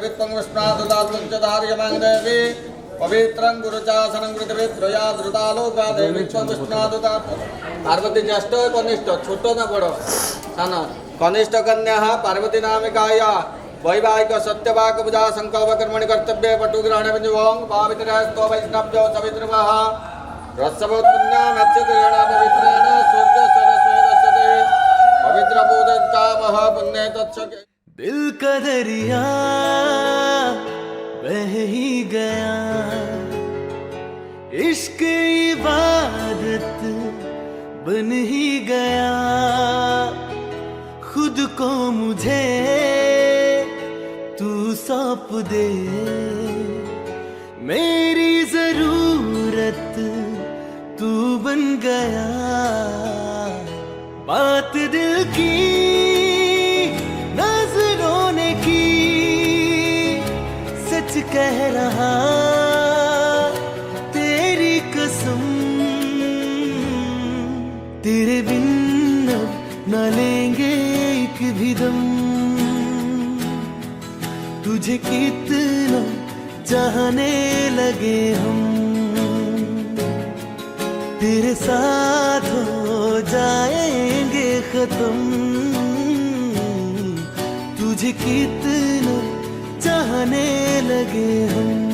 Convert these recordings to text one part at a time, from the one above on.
वित्तं विष्णादुदात्मञ्चधार्यमां देवी पवित्रं गुरुचासनं कृतवेत्रया धृतालोका देवी वित्तं विष्णादुदात् पार्वती ज्येष्ठ कनिष्ठ छोट ना बड़ सान कनिष्ठ कन्या पार्वती नामिकाया वैवाहिक सत्यवाक पूजा संकल्प कर्मणि कर्तव्य पटुग्रहण विजवं पावित्रस्तो वैष्णव्यो सवित्रवः रसवोत्पन्ना नक्षत्रेण पवित्रेण सूर्य सरस्वती पवित्र पूजकामः पुण्य तत्सके दिल का दरिया बह ही गया इश्क इबादत बन ही गया खुद को मुझे तू सौंप दे मेरी जरूरत तू बन गया बात दिल की नजरों ने की सच कह रहा तेरी कसम तेरे बिन अब न लेंगे एक भी दम तुझे कितना चाहने लगे हम तेरे साथ हो जाएंगे खत्म तुझे कितना चाहने लगे हम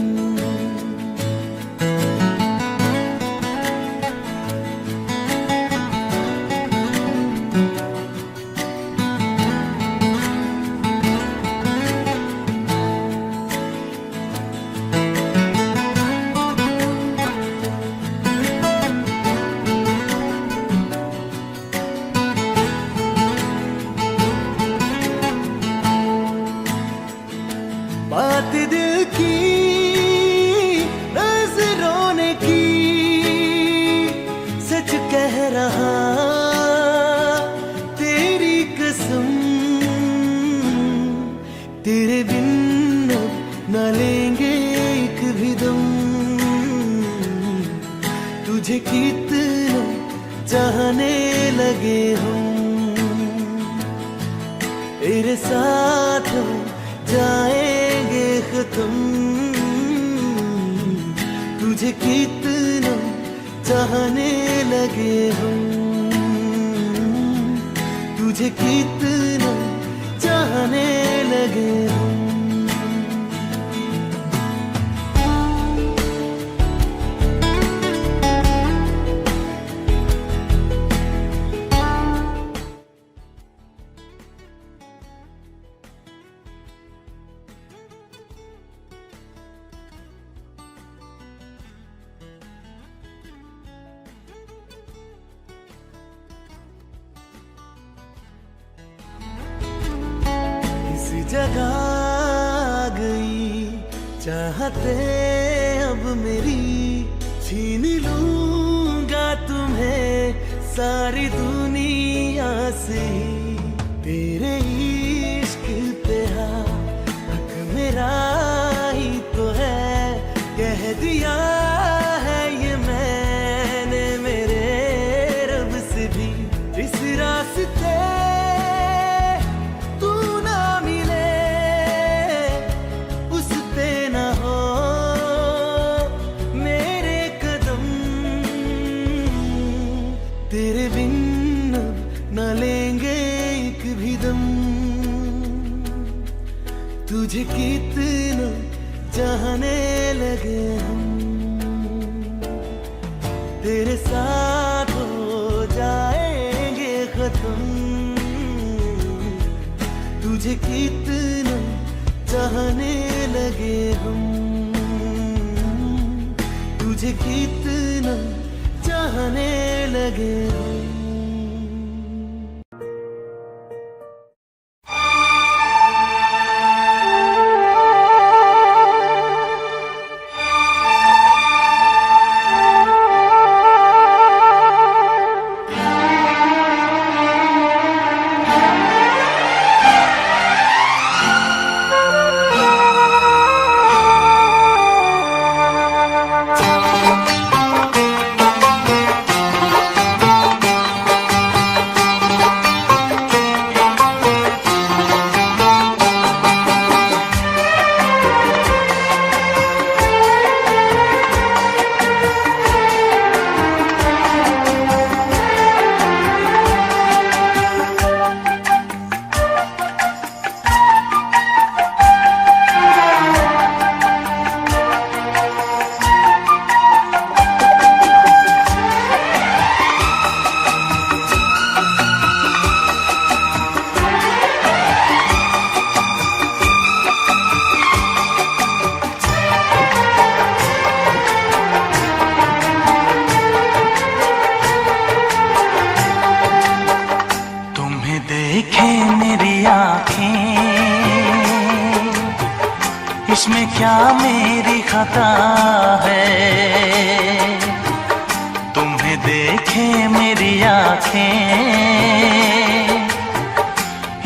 बात दिल की नजरों ने की सच कह रहा तेरी कसम तेरे बिन न लेंगे एक भी दम तुझे कितना चाहने लगे हम तेरे साथ जाएंगे खत्म तुझे कितना चाहने लगे हम तुझे कितना चाहने लगे हम जगह गई चाहते अब मेरी छीन लूंगा तुम्हें सारी दुनिया से तेरे इश्क पे हक मेरा ही तो है कह दिया है ये मैंने मेरे रब से भी इस रास्ते तेरे बिन न लेंगे एक भी दम तुझे कितना चाहने लगे हम तेरे साथ हो जाएंगे खत्म तुझे कितना चाहने लगे हम तुझे कितना चाहने लगे क्या मेरी खता है, तुम्हें देखे मेरी आंखें,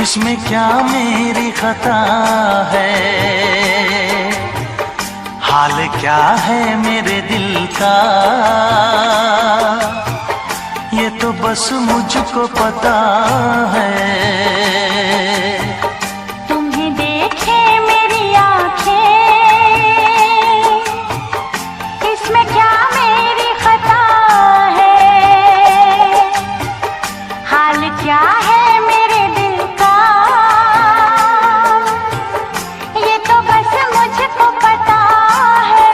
इसमें क्या मेरी खता है। हाल क्या है मेरे दिल का, ये तो बस मुझको पता है। तुम्हें देखे मेरी आंखें, इसमें क्या मेरी खता है। हाल क्या है मेरे दिल का, ये तो बस मुझको पता है।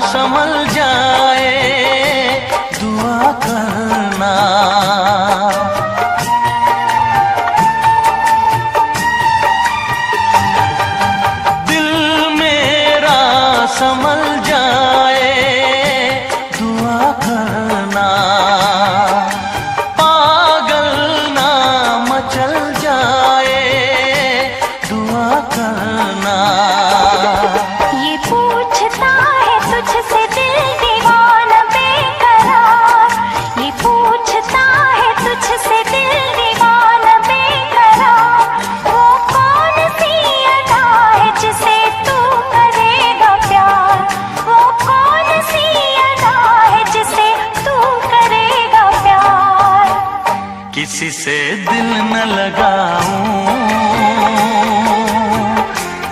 संभल जाए दुआ करना, दिल मेरा संभल जाए दुआ करना, पागल ना मचल जाए दुआ करना। ये पूछता है तुझसे दिल दीवाना बेकरार, ये पूछता है तुझसे दिल दीवाना बेकरार। वो कौन सी अदा है जिसे तू करेगा प्यार, वो कौन सी अदा है जिसे तू करेगा प्यार। किसी से दिल न लगाऊं,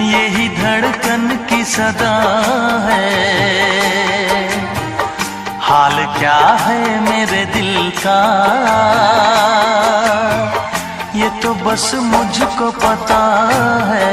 यही धड़कन की सदा है। हाल क्या है मेरे दिल का, ये तो बस मुझको पता है।